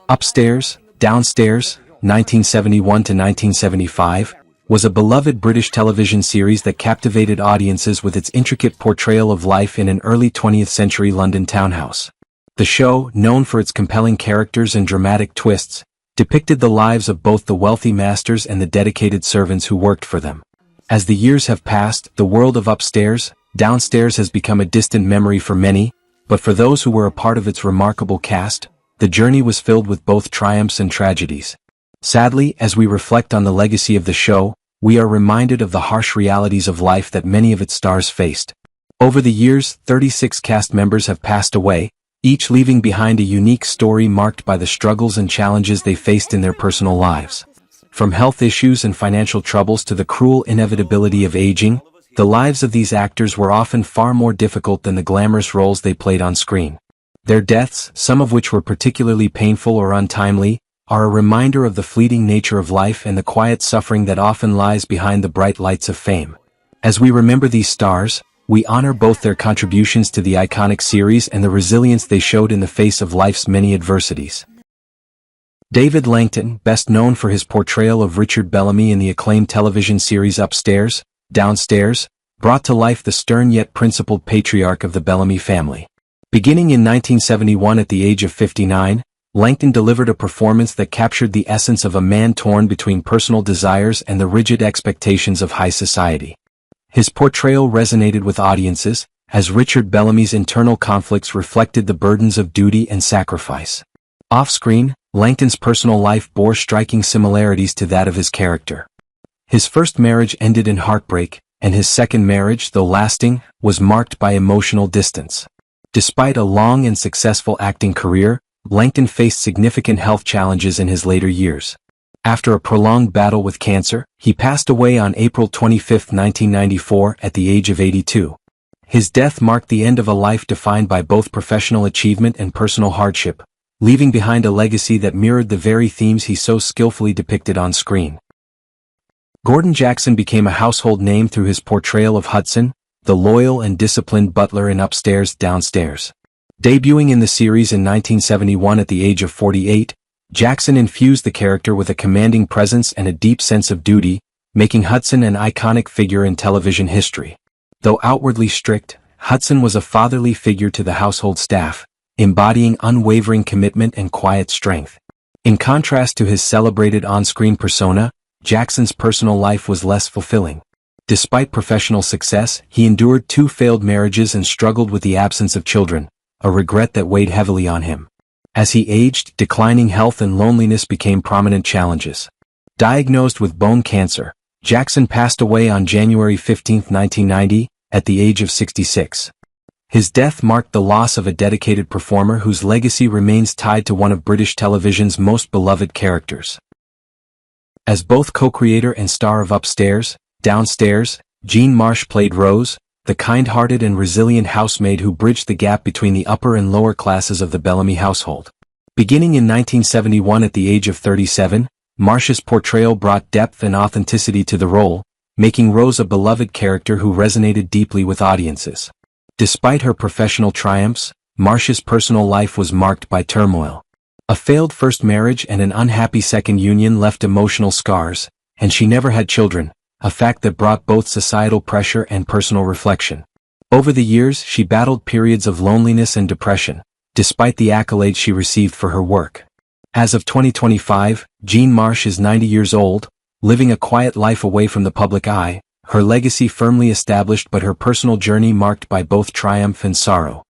Upstairs, Downstairs, 1971 to 1975, was a beloved British television series that captivated audiences with its intricate portrayal of life in an early 20th century London townhouse. The show, known for its compelling characters and dramatic twists, depicted the lives of both the wealthy masters and the dedicated servants who worked for them. As the years have passed, the world of Upstairs, Downstairs has become a distant memory for many, but for those who were a part of its remarkable cast, the journey was filled with both triumphs and tragedies. Sadly, as we reflect on the legacy of the show, we are reminded of the harsh realities of life that many of its stars faced. Over the years, 36 cast members have passed away, each leaving behind a unique story marked by the struggles and challenges they faced in their personal lives. From health issues and financial troubles to the cruel inevitability of aging, the lives of these actors were often far more difficult than the glamorous roles they played on screen. Their deaths, some of which were particularly painful or untimely, are a reminder of the fleeting nature of life and the quiet suffering that often lies behind the bright lights of fame. As we remember these stars, we honor both their contributions to the iconic series and the resilience they showed in the face of life's many adversities. David Lankton, best known for his portrayal of Richard Bellamy in the acclaimed television series Upstairs, Downstairs, brought to life the stern yet principled patriarch of the Bellamy family. Beginning in 1971 at the age of 59, Lankton delivered a performance that captured the essence of a man torn between personal desires and the rigid expectations of high society. His portrayal resonated with audiences, as Richard Bellamy's internal conflicts reflected the burdens of duty and sacrifice. Off-screen, Lankton's personal life bore striking similarities to that of his character. His first marriage ended in heartbreak, and his second marriage, though lasting, was marked by emotional distance. Despite a long and successful acting career, Lankton faced significant health challenges in his later years. After a prolonged battle with cancer, he passed away on April 25, 1994, at the age of 82. His death marked the end of a life defined by both professional achievement and personal hardship, leaving behind a legacy that mirrored the very themes he so skillfully depicted on screen. Gordon Jackson became a household name through his portrayal of Hudson, the loyal and disciplined butler in Upstairs, Downstairs. Debuting in the series in 1971 at the age of 48, Jackson infused the character with a commanding presence and a deep sense of duty, making Hudson an iconic figure in television history. Though outwardly strict, Hudson was a fatherly figure to the household staff, embodying unwavering commitment and quiet strength. In contrast to his celebrated on-screen persona, Jackson's personal life was less fulfilling. Despite professional success, he endured 2 failed marriages and struggled with the absence of children, a regret that weighed heavily on him. As he aged, declining health and loneliness became prominent challenges. Diagnosed with bone cancer, Jackson passed away on January 15, 1990, at the age of 66. His death marked the loss of a dedicated performer whose legacy remains tied to one of British television's most beloved characters. As both co-creator and star of Upstairs, Downstairs, Jean Marsh played Rose, the kind-hearted and resilient housemaid who bridged the gap between the upper and lower classes of the Bellamy household. Beginning in 1971 at the age of 37, Marsh's portrayal brought depth and authenticity to the role, making Rose a beloved character who resonated deeply with audiences. Despite her professional triumphs, Marsh's personal life was marked by turmoil. A failed first marriage and an unhappy second union left emotional scars, and she never had children, a fact that brought both societal pressure and personal reflection. Over the years, she battled periods of loneliness and depression, despite the accolades she received for her work. As of 2025, Jean Marsh is 90 years old, living a quiet life away from the public eye, her legacy firmly established but her personal journey marked by both triumph and sorrow.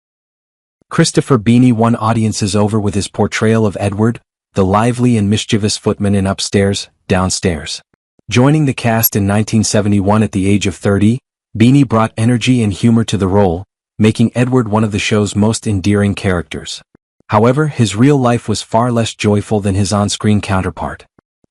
Christopher Beeny won audiences over with his portrayal of Edward, the lively and mischievous footman in Upstairs, Downstairs. Joining the cast in 1971 at the age of 30, Beeny brought energy and humor to the role, making Edward one of the show's most endearing characters. However, his real life was far less joyful than his on-screen counterpart.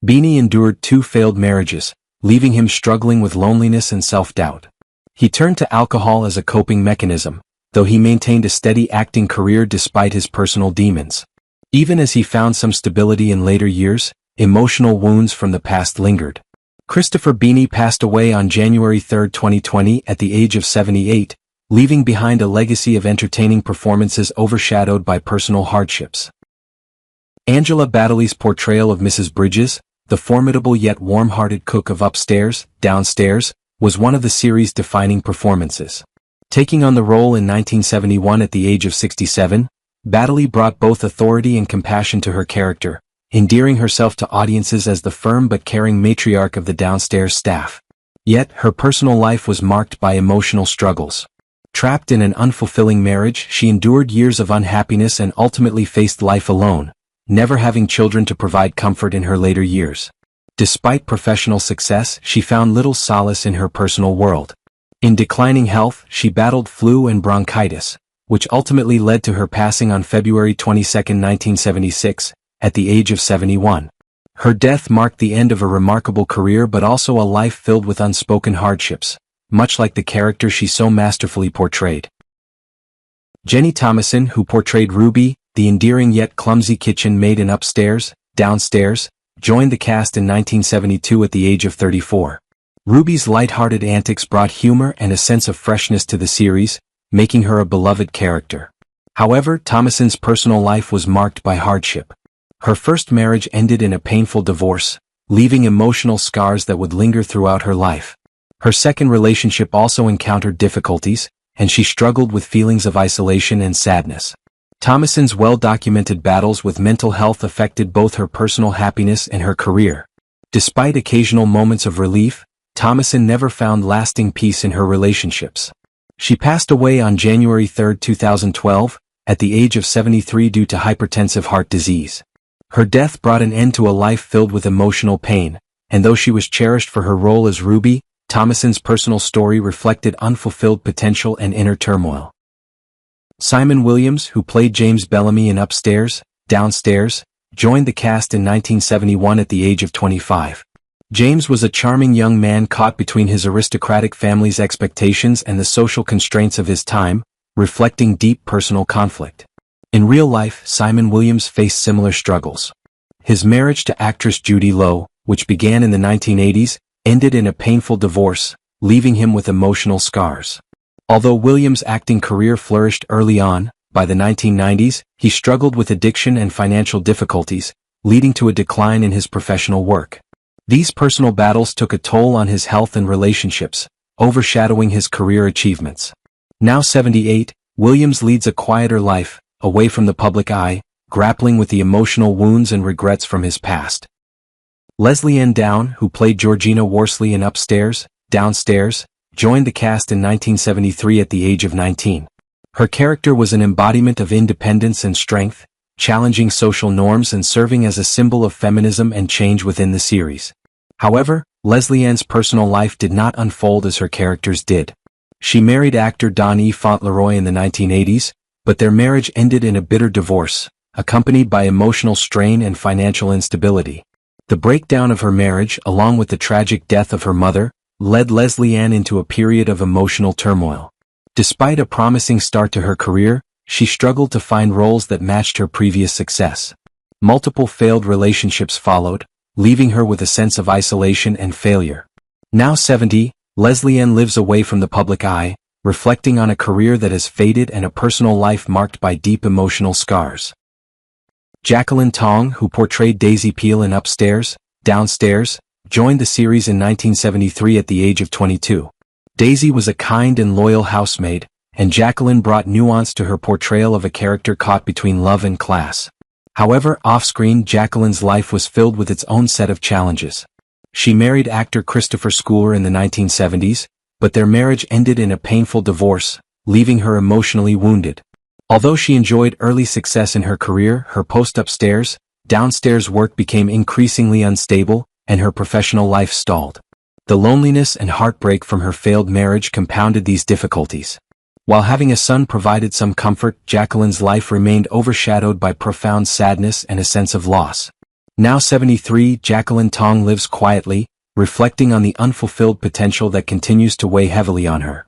Beeny endured 2 failed marriages, leaving him struggling with loneliness and self-doubt. He turned to alcohol as a coping mechanism, though he maintained a steady acting career despite his personal demons. Even as he found some stability in later years, emotional wounds from the past lingered. Christopher Beeny passed away on January 3, 2020 at the age of 78, leaving behind a legacy of entertaining performances overshadowed by personal hardships. Angela Baddeley's portrayal of Mrs. Bridges, the formidable yet warm-hearted cook of Upstairs, Downstairs, was one of the series' defining performances. Taking on the role in 1971 at the age of 67, Baddeley brought both authority and compassion to her character, endearing herself to audiences as the firm but caring matriarch of the Downstairs staff. Yet, her personal life was marked by emotional struggles. Trapped in an unfulfilling marriage, she endured years of unhappiness and ultimately faced life alone, never having children to provide comfort in her later years. Despite professional success, she found little solace in her personal world. In declining health, she battled flu and bronchitis, which ultimately led to her passing on February 22, 1976, at the age of 71. Her death marked the end of a remarkable career but also a life filled with unspoken hardships, much like the character she so masterfully portrayed. Jenny Tomasin, who portrayed Ruby, the endearing yet clumsy kitchen maid in Upstairs, Downstairs, joined the cast in 1972 at the age of 34. Ruby's light-hearted antics brought humor and a sense of freshness to the series, making her a beloved character. However, Tomasin's personal life was marked by hardship. Her first marriage ended in a painful divorce, leaving emotional scars that would linger throughout her life. Her second relationship also encountered difficulties, and she struggled with feelings of isolation and sadness. Tomasin's well-documented battles with mental health affected both her personal happiness and her career. Despite occasional moments of relief, Tomasin never found lasting peace in her relationships. She passed away on January 3, 2012, at the age of 73 due to hypertensive heart disease. Her death brought an end to a life filled with emotional pain, and though she was cherished for her role as Ruby, Tomasin's personal story reflected unfulfilled potential and inner turmoil. Simon Williams, who played James Bellamy in Upstairs, Downstairs, joined the cast in 1971 at the age of 25. James was a charming young man caught between his aristocratic family's expectations and the social constraints of his time, reflecting deep personal conflict. In real life, Simon Williams faced similar struggles. His marriage to actress Judy Lowe, which began in the 1980s, ended in a painful divorce, leaving him with emotional scars. Although Williams' acting career flourished early on, by the 1990s, he struggled with addiction and financial difficulties, leading to a decline in his professional work. These personal battles took a toll on his health and relationships, overshadowing his career achievements. Now 78, Williams leads a quieter life, away from the public eye, grappling with the emotional wounds and regrets from his past. Lesley-Anne Down, who played Georgina Worsley in Upstairs, Downstairs, joined the cast in 1973 at the age of 19. Her character was an embodiment of independence and strength, challenging social norms and serving as a symbol of feminism and change within the series. However, Lesley-Anne's personal life did not unfold as her characters did. She married actor Don E. Fauntleroy in the 1980s, but their marriage ended in a bitter divorce, accompanied by emotional strain and financial instability. The breakdown of her marriage, along with the tragic death of her mother, led Lesley-Anne into a period of emotional turmoil. Despite a promising start to her career, she struggled to find roles that matched her previous success. Multiple failed relationships followed, leaving her with a sense of isolation and failure. Now 70, Lesley-Anne lives away from the public eye, reflecting on a career that has faded and a personal life marked by deep emotional scars. Jacqueline Tong, who portrayed Daisy Peel in Upstairs, Downstairs, joined the series in 1973 at the age of 22. Daisy was a kind and loyal housemaid, and Jacqueline brought nuance to her portrayal of a character caught between love and class. However, off-screen, Jacqueline's life was filled with its own set of challenges. She married actor Christopher Schooler in the 1970s, but their marriage ended in a painful divorce, leaving her emotionally wounded. Although she enjoyed early success in her career, her post-Upstairs, Downstairs work became increasingly unstable, and her professional life stalled. The loneliness and heartbreak from her failed marriage compounded these difficulties. While having a son provided some comfort, Jacqueline's life remained overshadowed by profound sadness and a sense of loss. Now 73, Jacqueline Tong lives quietly, reflecting on the unfulfilled potential that continues to weigh heavily on her.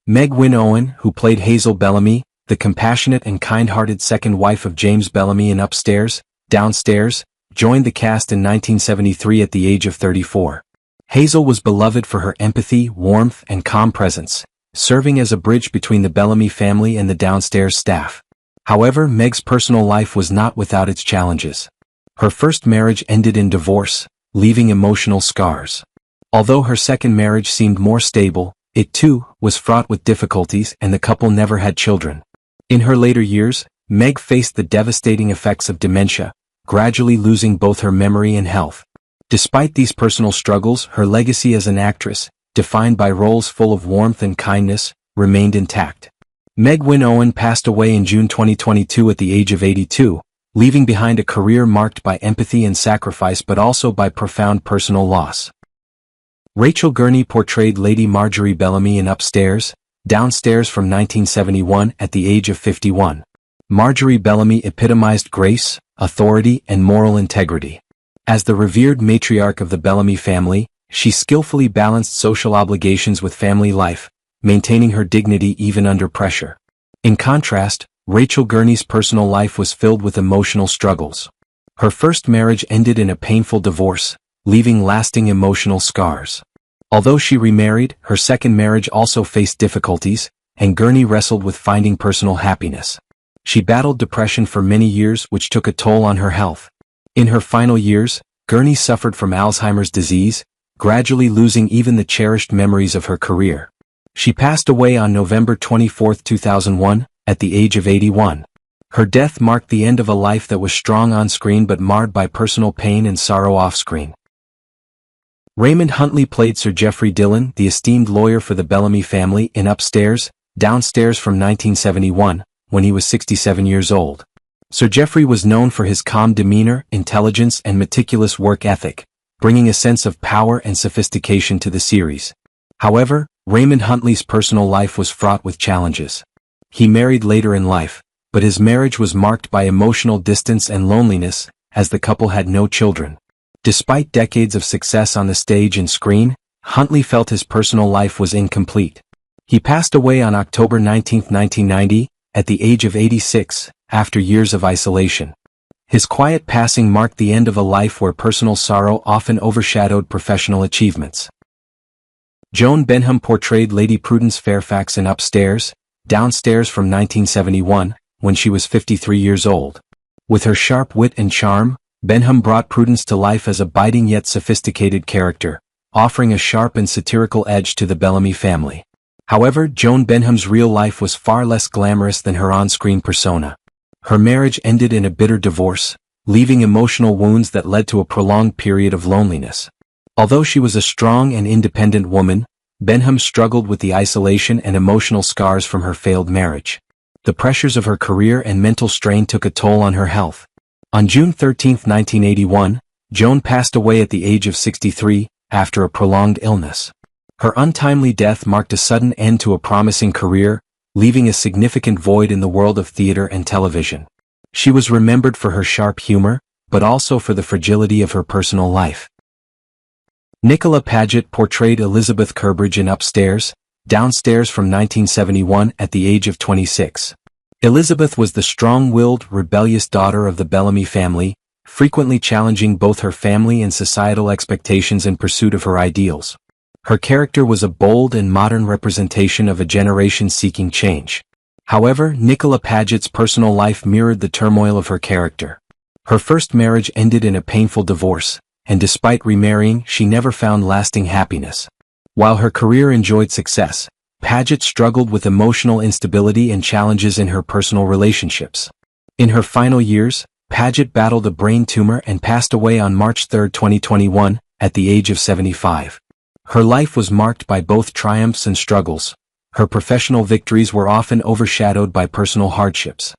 Meg Wynn Owen, who played Hazel Bellamy, the compassionate and kind-hearted second wife of James Bellamy in Upstairs, Downstairs, joined the cast in 1973 at the age of 34. Hazel was beloved for her empathy, warmth, and calm presence, serving as a bridge between the Bellamy family and the Downstairs staff. However, Meg's personal life was not without its challenges. Her first marriage ended in divorce, leaving emotional scars. Although her second marriage seemed more stable, it too was fraught with difficulties and the couple never had children. In her later years, Meg faced the devastating effects of dementia, gradually losing both her memory and health. Despite these personal struggles, her legacy as an actress, defined by roles full of warmth and kindness, remained intact. Meg Wynn Owen passed away in June 2022 at the age of 82, leaving behind a career marked by empathy and sacrifice but also by profound personal loss. Rachel Gurney portrayed Lady Marjorie Bellamy in Upstairs, Downstairs from 1971 at the age of 51. Marjorie Bellamy epitomized grace, authority, and moral integrity. As the revered matriarch of the Bellamy family, she skillfully balanced social obligations with family life, maintaining her dignity even under pressure. In contrast, Rachel Gurney's personal life was filled with emotional struggles. Her first marriage ended in a painful divorce, leaving lasting emotional scars. Although she remarried, her second marriage also faced difficulties, and Gurney wrestled with finding personal happiness. She battled depression for many years, which took a toll on her health. In her final years, Gurney suffered from Alzheimer's disease, gradually losing even the cherished memories of her career. She passed away on November 24, 2001, at the age of 81. Her death marked the end of a life that was strong on screen but marred by personal pain and sorrow off-screen. Raymond Huntley played Sir Geoffrey Dillon, the esteemed lawyer for the Bellamy family, in Upstairs, Downstairs from 1971, when he was 67 years old. Sir Geoffrey was known for his calm demeanor, intelligence, and meticulous work ethic, bringing a sense of power and sophistication to the series. However, Raymond Huntley's personal life was fraught with challenges. He married later in life, but his marriage was marked by emotional distance and loneliness, as the couple had no children. Despite decades of success on the stage and screen, Huntley felt his personal life was incomplete. He passed away on October 19, 1990, at the age of 86, after years of isolation. His quiet passing marked the end of a life where personal sorrow often overshadowed professional achievements. Joan Benham portrayed Lady Prudence Fairfax in Upstairs, Downstairs from 1971, when she was 53 years old. With her sharp wit and charm, Benham brought Prudence to life as a biting yet sophisticated character, offering a sharp and satirical edge to the Bellamy family. However, Joan Benham's real life was far less glamorous than her on-screen persona. Her marriage ended in a bitter divorce, leaving emotional wounds that led to a prolonged period of loneliness. Although she was a strong and independent woman, Benham struggled with the isolation and emotional scars from her failed marriage. The pressures of her career and mental strain took a toll on her health. On June 13, 1981, Joan passed away at the age of 63, after a prolonged illness. Her untimely death marked a sudden end to a promising career, leaving a significant void in the world of theater and television. She was remembered for her sharp humor, but also for the fragility of her personal life. Nicola Pagett portrayed Elizabeth Curbridge in Upstairs, Downstairs from 1971 at the age of 26. Elizabeth was the strong-willed, rebellious daughter of the Bellamy family, frequently challenging both her family and societal expectations in pursuit of her ideals. Her character was a bold and modern representation of a generation seeking change. However, Nicola Pagett's personal life mirrored the turmoil of her character. Her first marriage ended in a painful divorce, and despite remarrying, she never found lasting happiness. While her career enjoyed success, Pagett struggled with emotional instability and challenges in her personal relationships. In her final years, Pagett battled a brain tumor and passed away on March 3, 2021, at the age of 75. Her life was marked by both triumphs and struggles. Her professional victories were often overshadowed by personal hardships.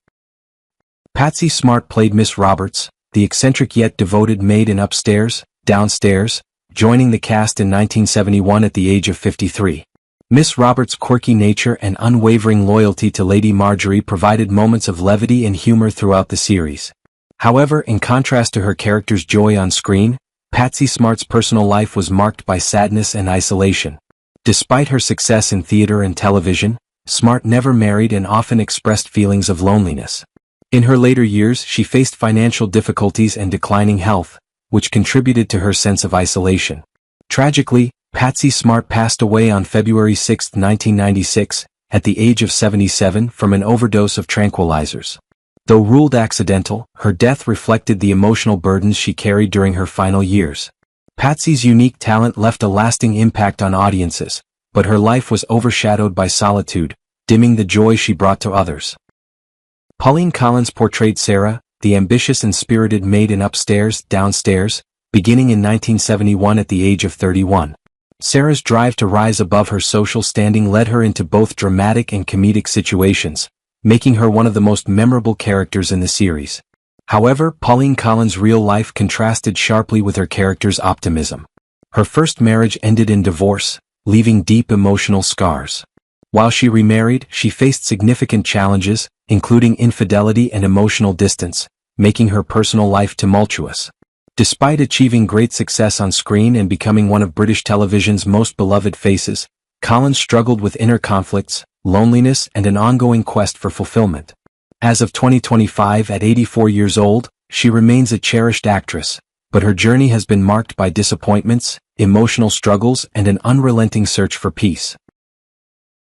Patsy Smart played Miss Roberts, the eccentric yet devoted maid in Upstairs, Downstairs, joining the cast in 1971 at the age of 53. Miss Roberts' quirky nature and unwavering loyalty to Lady Marjorie provided moments of levity and humor throughout the series. However, in contrast to her character's joy on screen, Patsy Smart's personal life was marked by sadness and isolation. Despite her success in theater and television, Smart never married and often expressed feelings of loneliness. In her later years, she faced financial difficulties and declining health, which contributed to her sense of isolation. Tragically, Patsy Smart passed away on February 6, 1996, at the age of 77 from an overdose of tranquilizers. Though ruled accidental, her death reflected the emotional burdens she carried during her final years. Patsy's unique talent left a lasting impact on audiences, but her life was overshadowed by solitude, dimming the joy she brought to others. Pauline Collins portrayed Sarah, the ambitious and spirited maid in Upstairs, Downstairs, beginning in 1971 at the age of 31. Sarah's drive to rise above her social standing led her into both dramatic and comedic situations, making her one of the most memorable characters in the series. However, Pauline Collins' real life contrasted sharply with her character's optimism. Her first marriage ended in divorce, leaving deep emotional scars. While she remarried, she faced significant challenges, including infidelity and emotional distance, making her personal life tumultuous. Despite achieving great success on screen and becoming one of British television's most beloved faces, Collins struggled with inner conflicts, loneliness, and an ongoing quest for fulfillment. As of 2025, at 84 years old, she remains a cherished actress, but her journey has been marked by disappointments, emotional struggles, and an unrelenting search for peace.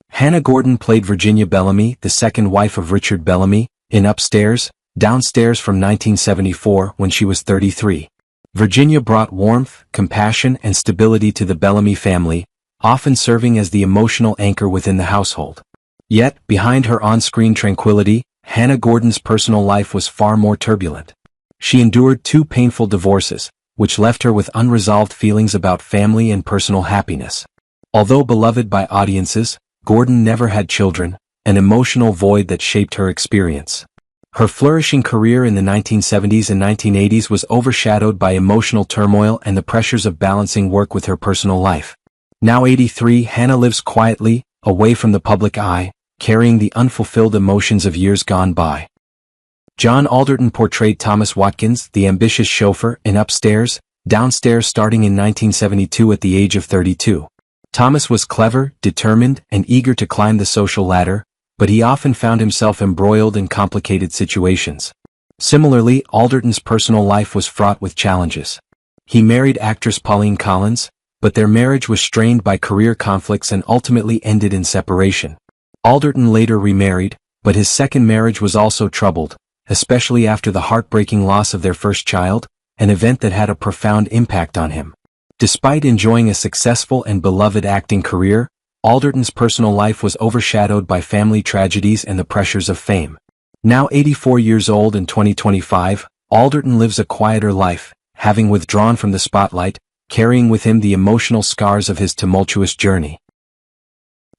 Hannah Gordon played Virginia Bellamy, the second wife of Richard Bellamy, in Upstairs, Downstairs from 1974 when she was 33. Virginia brought warmth, compassion, and stability to the Bellamy family, often serving as the emotional anchor within the household. Yet, behind her on-screen tranquility, Hannah Gordon's personal life was far more turbulent. She endured 2 painful divorces, which left her with unresolved feelings about family and personal happiness. Although beloved by audiences, Gordon never had children, an emotional void that shaped her experience. Her flourishing career in the 1970s and 1980s was overshadowed by emotional turmoil and the pressures of balancing work with her personal life. Now 83, Hannah lives quietly, away from the public eye, carrying the unfulfilled emotions of years gone by. John Alderton portrayed Thomas Watkins, the ambitious chauffeur, in Upstairs, Downstairs starting in 1972 at the age of 32. Thomas was clever, determined, and eager to climb the social ladder, but he often found himself embroiled in complicated situations. Similarly, Alderton's personal life was fraught with challenges. He married actress Pauline Collins, but their marriage was strained by career conflicts and ultimately ended in separation. Alderton later remarried, but his second marriage was also troubled, especially after the heartbreaking loss of their first child, an event that had a profound impact on him. Despite enjoying a successful and beloved acting career, Alderton's personal life was overshadowed by family tragedies and the pressures of fame. Now 84 years old in 2025, Alderton lives a quieter life, having withdrawn from the spotlight, carrying with him the emotional scars of his tumultuous journey.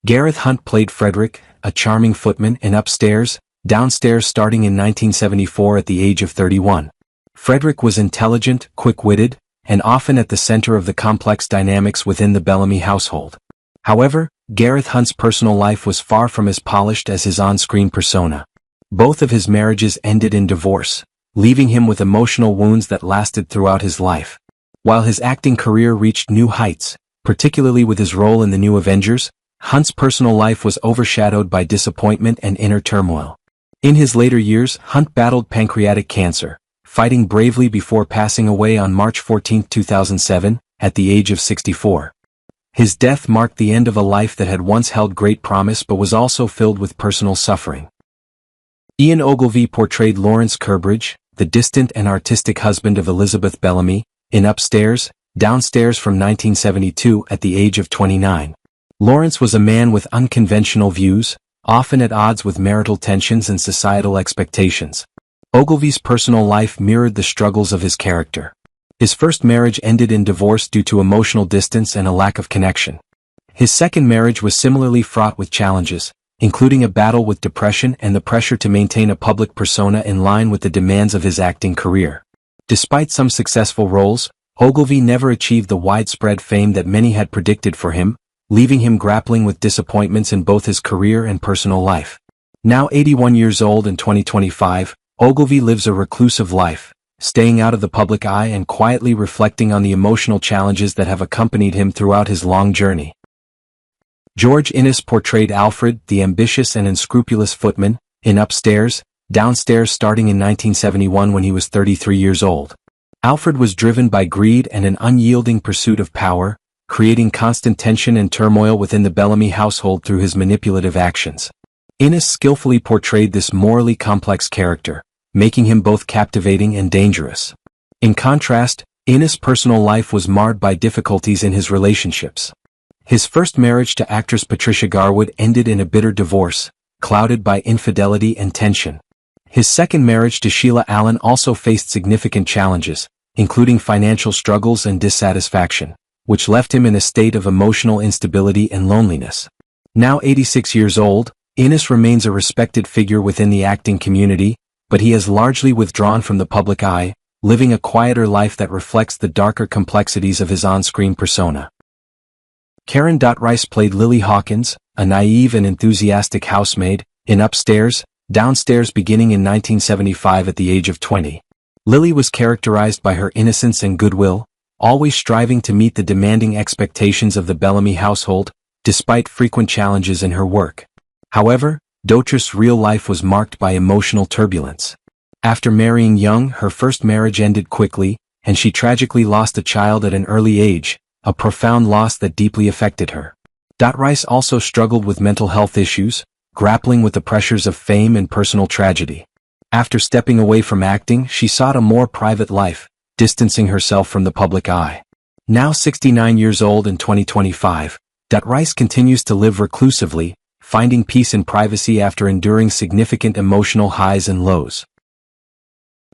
Gareth Hunt played Frederick, a charming footman, in Upstairs, Downstairs starting in 1974 at the age of 31. Frederick was intelligent, quick-witted, and often at the center of the complex dynamics within the Bellamy household. However, Gareth Hunt's personal life was far from as polished as his on-screen persona. Both of his marriages ended in divorce, leaving him with emotional wounds that lasted throughout his life. While his acting career reached new heights, particularly with his role in The New Avengers, Hunt's personal life was overshadowed by disappointment and inner turmoil. In his later years, Hunt battled pancreatic cancer, fighting bravely before passing away on March 14, 2007, at the age of 64. His death marked the end of a life that had once held great promise but was also filled with personal suffering. Ian Ogilvy portrayed Lawrence Curbridge, the distant and artistic husband of Elizabeth Bellamy, in Upstairs, Downstairs from 1972 at the age of 29. Lawrence was a man with unconventional views, often at odds with marital tensions and societal expectations. Ogilvy's personal life mirrored the struggles of his character. His first marriage ended in divorce due to emotional distance and a lack of connection. His second marriage was similarly fraught with challenges, including a battle with depression and the pressure to maintain a public persona in line with the demands of his acting career. Despite some successful roles, Ogilvy never achieved the widespread fame that many had predicted for him, leaving him grappling with disappointments in both his career and personal life. Now 81 years old in 2025, Ogilvy lives a reclusive life, staying out of the public eye and quietly reflecting on the emotional challenges that have accompanied him throughout his long journey. George Innes portrayed Alfred, the ambitious and unscrupulous footman, in Upstairs, Downstairs starting in 1971 when he was 33 years old. Alfred was driven by greed and an unyielding pursuit of power, creating constant tension and turmoil within the Bellamy household through his manipulative actions. Innes skillfully portrayed this morally complex character, making him both captivating and dangerous. In contrast, Innes' personal life was marred by difficulties in his relationships. His first marriage to actress Patricia Garwood ended in a bitter divorce, clouded by infidelity and tension. His second marriage to Sheila Allen also faced significant challenges, including financial struggles and dissatisfaction, which left him in a state of emotional instability and loneliness. Now 86 years old, Innes remains a respected figure within the acting community, but he has largely withdrawn from the public eye, living a quieter life that reflects the darker complexities of his on-screen persona. Karen Dotrice played Lily Hawkins, a naive and enthusiastic housemaid, in Upstairs, Downstairs beginning in 1975 at the age of 20. Lily was characterized by her innocence and goodwill, always striving to meet the demanding expectations of the Bellamy household, despite frequent challenges in her work. However, Dotrice's real life was marked by emotional turbulence. After marrying young, her first marriage ended quickly, and she tragically lost a child at an early age, a profound loss that deeply affected her. Dotrice also struggled with mental health issues, grappling with the pressures of fame and personal tragedy. After stepping away from acting, she sought a more private life, distancing herself from the public eye. Now 69 years old in 2025, Dotrice continues to live reclusively, finding peace in privacy after enduring significant emotional highs and lows.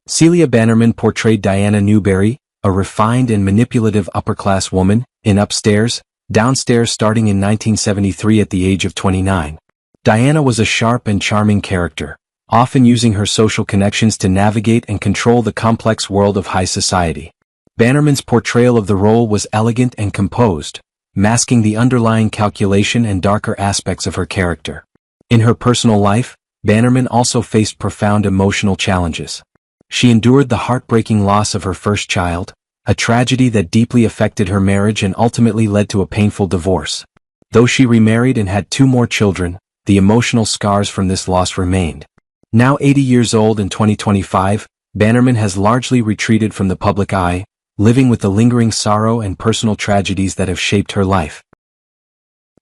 Celia Bannerman portrayed Diana Newberry, a refined and manipulative upper-class woman, in Upstairs, Downstairs starting in 1973 at the age of 29. Diana was a sharp and charming character, often using her social connections to navigate and control the complex world of high society. Bannerman's portrayal of the role was elegant and composed, masking the underlying calculation and darker aspects of her character. In her personal life, Bannerman also faced profound emotional challenges. She endured the heartbreaking loss of her first child, a tragedy that deeply affected her marriage and ultimately led to a painful divorce. Though she remarried and had 2 more children, the emotional scars from this loss remained. Now 80 years old in 2025, Bannerman has largely retreated from the public eye, living with the lingering sorrow and personal tragedies that have shaped her life.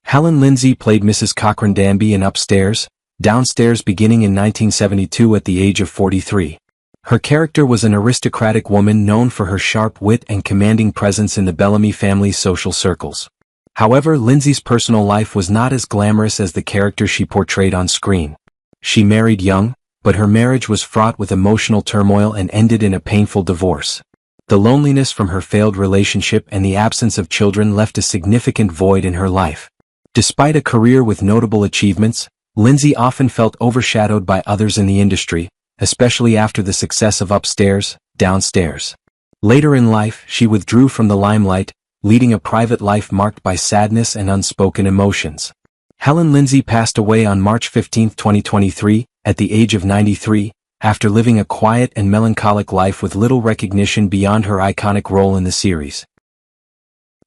Helen Lindsay played Mrs. Cochrane Danby in Upstairs, Downstairs beginning in 1972 at the age of 43. Her character was an aristocratic woman known for her sharp wit and commanding presence in the Bellamy family's social circles. However, Lindsay's personal life was not as glamorous as the character she portrayed on screen. She married young, but her marriage was fraught with emotional turmoil and ended in a painful divorce. The loneliness from her failed relationship and the absence of children left a significant void in her life. Despite a career with notable achievements, Lindsay often felt overshadowed by others in the industry, especially after the success of Upstairs, Downstairs. Later in life, she withdrew from the limelight, leading a private life marked by sadness and unspoken emotions. Helen Lindsay passed away on March 15, 2023, at the age of 93, after living a quiet and melancholic life with little recognition beyond her iconic role in the series.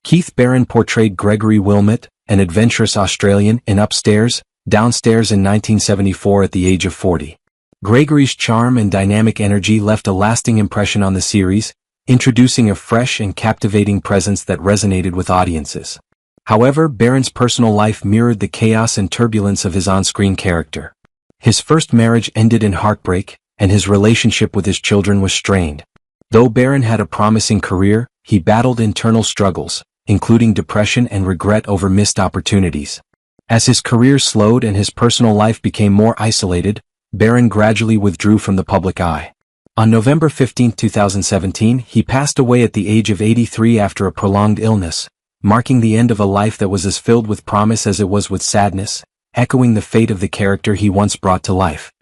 Keith Barron portrayed Gregory Wilmot, an adventurous Australian, in Upstairs, Downstairs in 1974 at the age of 40. Gregory's charm and dynamic energy left a lasting impression on the series, introducing a fresh and captivating presence that resonated with audiences. However, Barron's personal life mirrored the chaos and turbulence of his on-screen character. His first marriage ended in heartbreak, and his relationship with his children was strained. Though Barron had a promising career, he battled internal struggles, including depression and regret over missed opportunities. As his career slowed and his personal life became more isolated, Barron gradually withdrew from the public eye. On November 15, 2017, he passed away at the age of 83 after a prolonged illness, marking the end of a life that was as filled with promise as it was with sadness, echoing the fate of the character he once brought to life.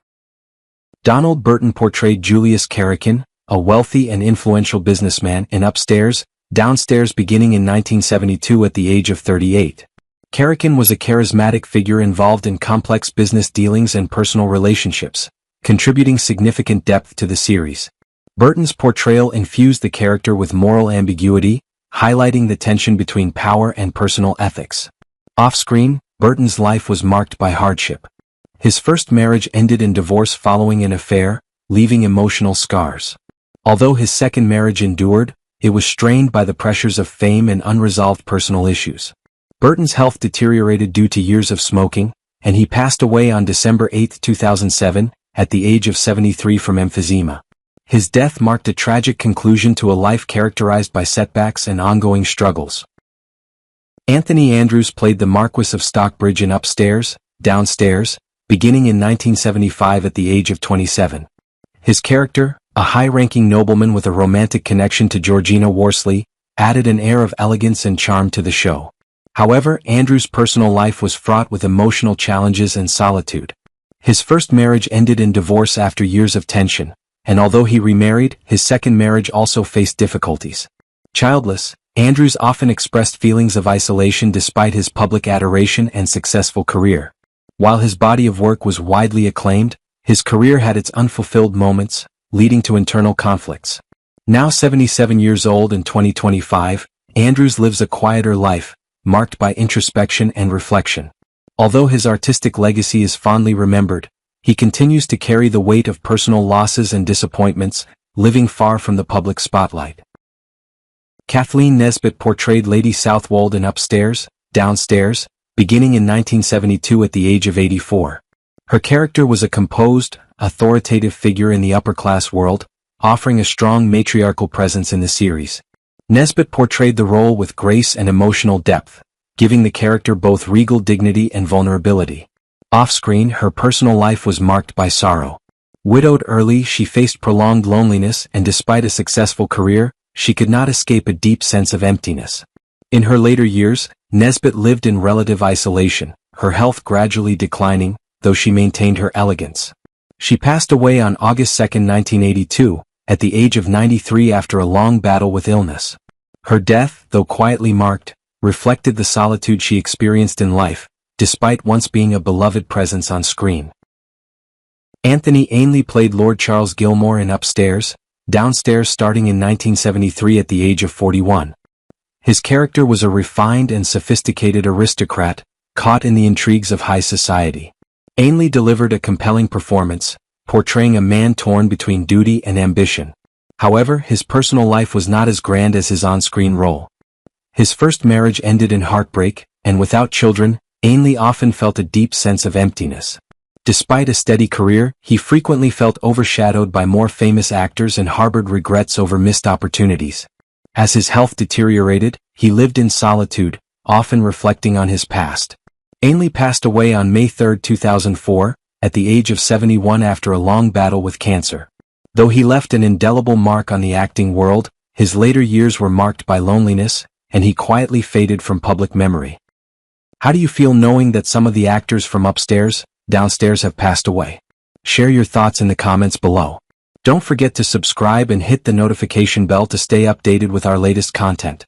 Donald Burton portrayed Julius Carrican, a wealthy and influential businessman, in Upstairs, Downstairs beginning in 1972 at the age of 38. Carrican was a charismatic figure involved in complex business dealings and personal relationships, contributing significant depth to the series. Burton's portrayal infused the character with moral ambiguity, highlighting the tension between power and personal ethics. Off-screen, Burton's life was marked by hardship. His first marriage ended in divorce following an affair, leaving emotional scars. Although his second marriage endured, it was strained by the pressures of fame and unresolved personal issues. Burton's health deteriorated due to years of smoking, and he passed away on December 8, 2007, at the age of 73 from emphysema. His death marked a tragic conclusion to a life characterized by setbacks and ongoing struggles. Anthony Andrews played the Marquis of Stockbridge in Upstairs, Downstairs, beginning in 1975 at the age of 27. His character, a high-ranking nobleman with a romantic connection to Georgina Worsley, added an air of elegance and charm to the show. However, Andrews' personal life was fraught with emotional challenges and solitude. His first marriage ended in divorce after years of tension, and although he remarried, his second marriage also faced difficulties. Childless, Andrews often expressed feelings of isolation despite his public adoration and successful career. While his body of work was widely acclaimed, his career had its unfulfilled moments, leading to internal conflicts. Now 77 years old in 2025, Andrews lives a quieter life, marked by introspection and reflection. Although his artistic legacy is fondly remembered, he continues to carry the weight of personal losses and disappointments, living far from the public spotlight. Kathleen Nesbitt portrayed Lady Southwold in Upstairs, Downstairs, beginning in 1972 at the age of 84. Her character was a composed, authoritative figure in the upper-class world, offering a strong matriarchal presence in the series. Nesbitt portrayed the role with grace and emotional depth, giving the character both regal dignity and vulnerability. Off-screen, her personal life was marked by sorrow. Widowed early, she faced prolonged loneliness, and despite a successful career, she could not escape a deep sense of emptiness. In her later years, Nesbitt lived in relative isolation, her health gradually declining, though she maintained her elegance. She passed away on August 2, 1982, at the age of 93 after a long battle with illness. Her death, though quietly marked, reflected the solitude she experienced in life, despite once being a beloved presence on screen. Anthony Ainley played Lord Charles Gilmore in Upstairs, Downstairs starting in 1973 at the age of 41. His character was a refined and sophisticated aristocrat, caught in the intrigues of high society. Ainley delivered a compelling performance, portraying a man torn between duty and ambition. However, his personal life was not as grand as his on-screen role. His first marriage ended in heartbreak, and without children, Ainley often felt a deep sense of emptiness. Despite a steady career, he frequently felt overshadowed by more famous actors and harbored regrets over missed opportunities. As his health deteriorated, he lived in solitude, often reflecting on his past. Ainley passed away on May 3, 2004, at the age of 71 after a long battle with cancer. Though he left an indelible mark on the acting world, his later years were marked by loneliness, and he quietly faded from public memory. How do you feel knowing that some of the actors from Upstairs, Downstairs have passed away? Share your thoughts in the comments below. Don't forget to subscribe and hit the notification bell to stay updated with our latest content.